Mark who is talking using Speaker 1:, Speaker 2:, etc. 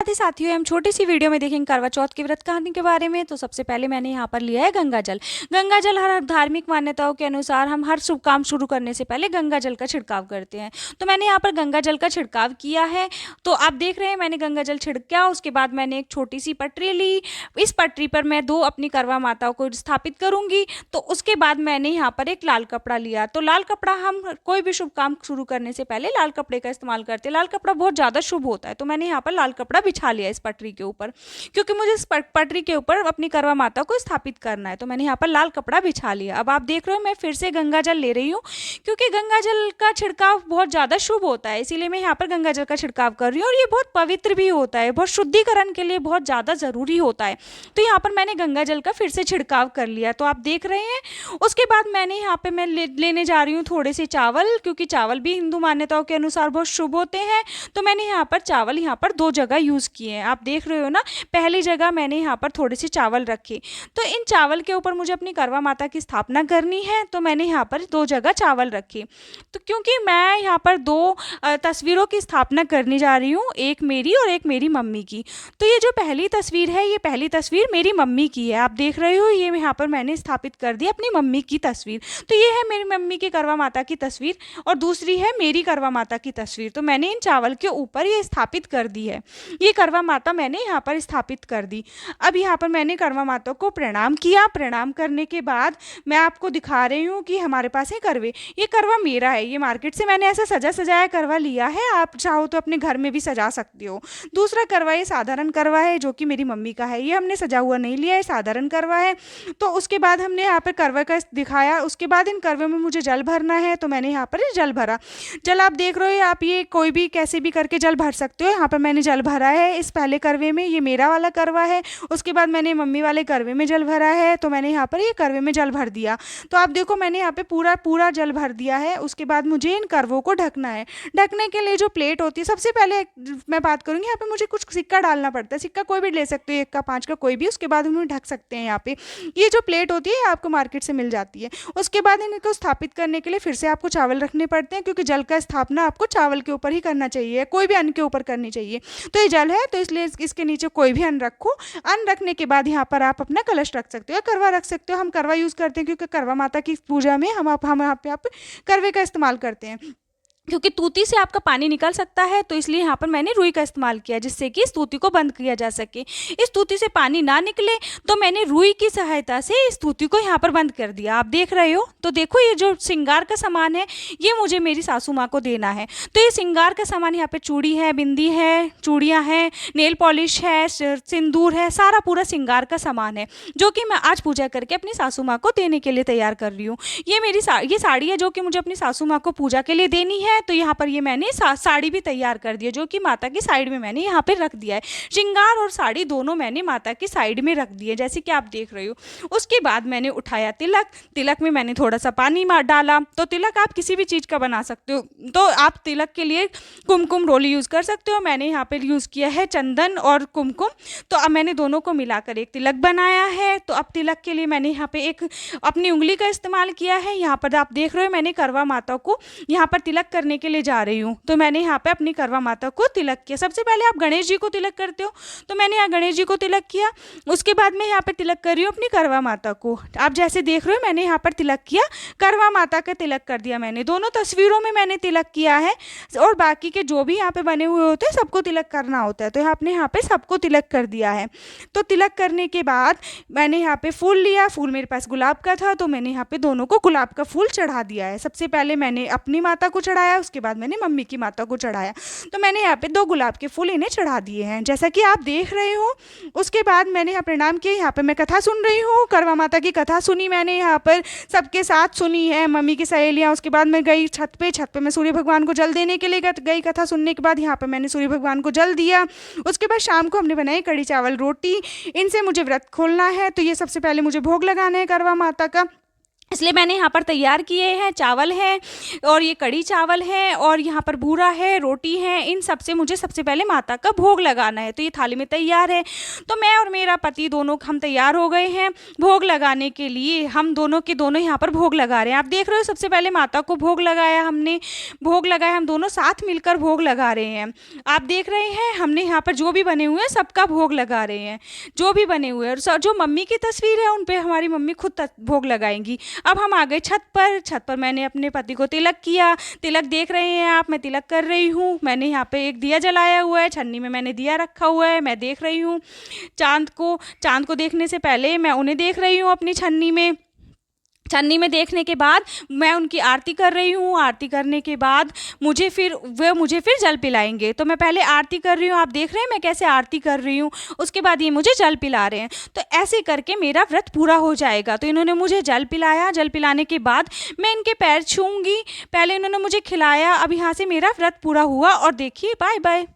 Speaker 1: साथ ही साथियों हम छोटी सी वीडियो में देखेंगे करवा चौथ के व्रत कहानी के बारे में। तो सबसे पहले मैंने यहाँ पर लिया है गंगा जल। गंगा जल हर धार्मिक मान्यताओं के अनुसार हम हर शुभ काम शुरू करने से पहले गंगा जल का छिड़काव करते हैं। तो मैंने यहाँ पर गंगा जल का छिड़काव किया है। तो आप देख रहे हैं मैंने गंगा जल छिड़का। उसके बाद मैंने एक छोटी सी पटरी ली। इस पटरी पर मैं 2 अपनी करवा माताओं को स्थापित करूंगी। तो उसके बाद मैंने यहाँ पर एक लाल कपड़ा लिया। तो लाल कपड़ा हम कोई भी शुभ काम शुरू करने से पहले लाल कपड़े का इस्तेमाल करते हैं। लाल कपड़ा बहुत ज़्यादा शुभ होता है। तो मैंने यहाँ पर लाल कपड़ा बिछा लिया इस पटरी के ऊपर, क्योंकि मुझे इस पटरी के ऊपर अपनी करवा माता को स्थापित करना है। तो मैंने यहाँ पर लाल कपड़ा बिछा लिया। अब आप देख रहे हो मैं फिर से गंगा जल ले रही हूँ, क्योंकि गंगा जल का छिड़काव बहुत ज़्यादा शुभ होता है, इसीलिए मैं यहाँ पर गंगा जल का छिड़काव कर रही हूँ। और ये बहुत पवित्र भी होता है, बहुत शुद्धिकरण के लिए बहुत ज़्यादा ज़रूरी होता है। तो यहाँ पर मैंने गंगा जल का फिर से छिड़काव कर लिया। तो आप देख रहे हैं उसके बाद मैंने यहाँ पे मैं लेने जा रही हूँ थोड़े से चावल, क्योंकि चावल भी हिंदू मान्यताओं के अनुसार बहुत शुभ होते हैं। तो मैंने यहाँ पर चावल यहाँ पर 2 जगह यूज़ किए हैं। आप देख रहे हो ना, पहली जगह मैंने यहाँ पर थोड़े से चावल रखे। तो इन चावल के ऊपर मुझे अपनी करवा माता की स्थापना करनी है। तो मैंने यहाँ पर 2 जगह चावल रखे। तो क्योंकि मैं यहाँ पर 2 तस्वीरों की स्थापना करने जा रही हूँ, एक मेरी और एक मेरी मम्मी की। तो ये जो पहली तस्वीर है, ये पहली तस्वीर मेरी मम्मी की है। आप देख रहे हो ये यहाँ पर मैंने स्थापित कर दी अपनी मम्मी की तस्वीर। तो ये है मेरी मम्मी की करवा माता की तस्वीर और दूसरी है मेरी करवा माता की तस्वीर। तो मैंने इन चावल के ऊपर ये स्थापित कर दी है। ये करवा माता मैंने यहाँ पर स्थापित कर दी। अब यहाँ पर मैंने करवा माता को प्रणाम किया। प्रणाम करने के बाद मैं आपको दिखा रही हूँ कि हमारे पास है करवे। ये करवा मेरा है, ये मार्केट से मैंने ऐसा सजा सजाया करवा लिया है। आप चाहो तो अपने घर में भी सजा सकते हो। दूसरा करवा ये साधारण करवा है जो कि मेरी मम्मी का है, ये हमने सजा हुआ नहीं लिया है, साधारण करवा है। तो उसके बाद हमने यहाँ पर करवा का दिखाया। उसके बाद इन करवे में मुझे जल भरना है। तो मैंने यहाँ पर जल भरा। जल आप देख रहे हो, आप ये कोई भी कैसे भी करके जल भर सकते हो। यहाँ पर मैंने जल भरा है इस पहले करवे में, ये मेरा वाला करवा है। उसके बाद मैंने मम्मी वाले करवे में जल भरा है। तो मैंने यहाँ पर ये करवे में जल भर दिया। तो आप देखो मैंने यहाँ पे पूरा पूरा जल भर दिया है। उसके बाद मुझे इन करवों को ढकना है। ढकने के लिए जो प्लेट होती है, सबसे पहले मैं बात करूँगी यहाँ पे मुझे कुछ सिक्का डालना पड़ता है। सिक्का कोई भी ले सकते हो, 1 का 5 का कोई भी। उसके बाद उन्हें ढक सकते हैं। यहाँ पे ये जो प्लेट होती है आपको मार्केट से मिल जाती है। उसके बाद इनको स्थापित करने के लिए फिर से आपको चावल रखने पड़ते हैं, क्योंकि जल का स्थापना आपको चावल के ऊपर ही करना चाहिए, कोई भी अन्न के ऊपर करनी चाहिए। तो ये जल है तो इसलिए इसके नीचे कोई भी अन्न रखो। अन्न रखने के बाद यहाँ पर आप अपना कलश रख सकते हो या करवा रख सकते हो। हम करवा यूज़ करते हैं क्योंकि करवा माता की पूजा में हम यहाँ पे आप करवे का इस्तेमाल करते हैं, क्योंकि तूती से आपका पानी निकल सकता है। तो इसलिए यहाँ पर मैंने रुई का इस्तेमाल किया, जिससे कि इस तूती को बंद किया जा सके। इस तूती से पानी ना निकले तो मैंने रुई की सहायता से इस तूती को यहाँ पर बंद कर दिया। आप देख रहे हो। तो देखो ये जो श्रृंगार का सामान है, ये मुझे मेरी सासू माँ को देना है। तो ये श्रृंगार का सामान यहाँ पे चूड़ी है, बिंदी है, चूड़ियाँ हैं, नेल पॉलिश है, सिंदूर है, सारा पूरा श्रृंगार का सामान है, जो कि मैं आज पूजा करके अपनी सासू माँ को देने के लिए तैयार कर रही हूँ। ये मेरी ये साड़ी है जो कि मुझे अपनी सासू माँ को पूजा के लिए देनी है। तो यहाँ पर ये मैंने साड़ी भी तैयार कर दी है, जो कि माता की साइड में मैंने यहाँ पे रख दिया है। श्रृंगार और साड़ी दोनों मैंने माता की साइड में रख दी है, जैसे कि आप देख रहे हो। उसके बाद मैंने उठाया तिलक। तिलक में मैंने थोड़ा सा पानी डाला। तो तिलक आप किसी भी चीज़ का बना सकते हो। तो आप तिलक के लिए कुमकुम रोली यूज़ कर सकते हो। मैंने यहाँ पर यूज़ किया है चंदन और कुमकुम। तो अब मैंने दोनों को मिलाकर एक तिलक बनाया है। तो अब तिलक के लिए मैंने यहाँ पे एक अपनी उंगली का इस्तेमाल किया है। यहाँ पर आप देख रहे हो मैंने करवा माता को यहाँ पर तिलक करने के लिए जा रही हूँ। तो मैंने यहाँ पे अपनी करवा माता को तिलक किया। सबसे पहले आप गणेश जी को तिलक करते हो, तो मैंने यहाँ गणेश जी को तिलक किया। उसके बाद मैं यहाँ पे तिलक कर रही हूँ अपनी करवा माता को। आप जैसे देख रहे हो मैंने यहाँ पर तिलक किया, करवा माता का तिलक कर दिया। मैंने दोनों तस्वीरों में मैंने तिलक किया है, और बाकी के जो भी यहाँ पे बने हुए होते हैं सबको तिलक करना होता है। तो आपने यहाँ पे सबको तिलक कर दिया है। तो तिलक करने के बाद मैंने यहाँ पे फूल लिया। फूल मेरे पास गुलाब का था, तो मैंने यहाँ पे दोनों को गुलाब का फूल चढ़ा दिया है। सबसे पहले मैंने अपनी माता को चढ़ाया, उसके बाद मैंने मम्मी की माता को चढ़ाया। तो मैंने यहाँ पे 2 गुलाब के फूल इन्हें चढ़ा दिए हैं, जैसा कि आप देख रहे हो। उसके बाद मैंने यहाँ प्रणाम किया। यहाँ पे मैं कथा सुन रही हूँ, करवा माता की कथा सुनी मैंने यहाँ पर सबके साथ सुनी है, मम्मी की सहेलियाँ। उसके बाद मैं गई छत पे मैं सूर्य भगवान को जल देने के लिए गई। कथा सुनने के बाद यहाँ पर मैंने सूर्य भगवान को जल दिया। उसके बाद शाम को हमने बनाई कड़ी चावल रोटी। इनसे मुझे व्रत खोलना है। तो ये सबसे पहले मुझे भोग लगाना है करवा माता का। इसलिए मैंने यहाँ पर तैयार किए हैं, चावल हैं और ये कढ़ी चावल है और यहाँ पर बूरा है, रोटी है। इन सब से मुझे सबसे पहले माता का भोग लगाना है। तो ये थाली में तैयार है। तो मैं और मेरा पति दोनों हम तैयार हो गए हैं भोग लगाने के लिए। हम दोनों के दोनों यहाँ पर भोग लगा रहे हैं। आप देख रहे हो, सबसे पहले माता को भोग लगाया हमने, भोग लगाया, हम दोनों साथ मिलकर भोग लगा रहे हैं। आप देख रहे हैं हमने यहाँ पर जो भी बने हुए हैं सबका भोग लगा रहे हैं, जो भी बने हुए हैं। और जो मम्मी की तस्वीर है उन पे हमारी मम्मी खुद भोग लगाएंगी। अब हम आ गए छत पर। छत पर मैंने अपने पति को तिलक किया। तिलक देख रहे हैं आप, मैं तिलक कर रही हूँ। मैंने यहाँ पे एक दिया जलाया हुआ है, छन्नी में मैंने दिया रखा हुआ है, मैं देख रही हूँ चांद को देखने से पहले मैं उन्हें देख रही हूँ अपनी छन्नी में। छन्नी में देखने के बाद मैं उनकी आरती कर रही हूँ। आरती करने के बाद मुझे फिर जल पिलाएंगे। तो मैं पहले आरती कर रही हूँ, आप देख रहे हैं मैं कैसे आरती कर रही हूँ। उसके बाद ये मुझे जल पिला रहे हैं। तो ऐसे करके मेरा व्रत पूरा हो जाएगा। तो इन्होंने मुझे जल पिलाया। जल पिलाने के बाद मैं इनके पैर छूँगी। पहले इन्होंने मुझे खिलाया। अब यहाँ से मेरा व्रत पूरा हुआ। और देखिए, बाय बाय।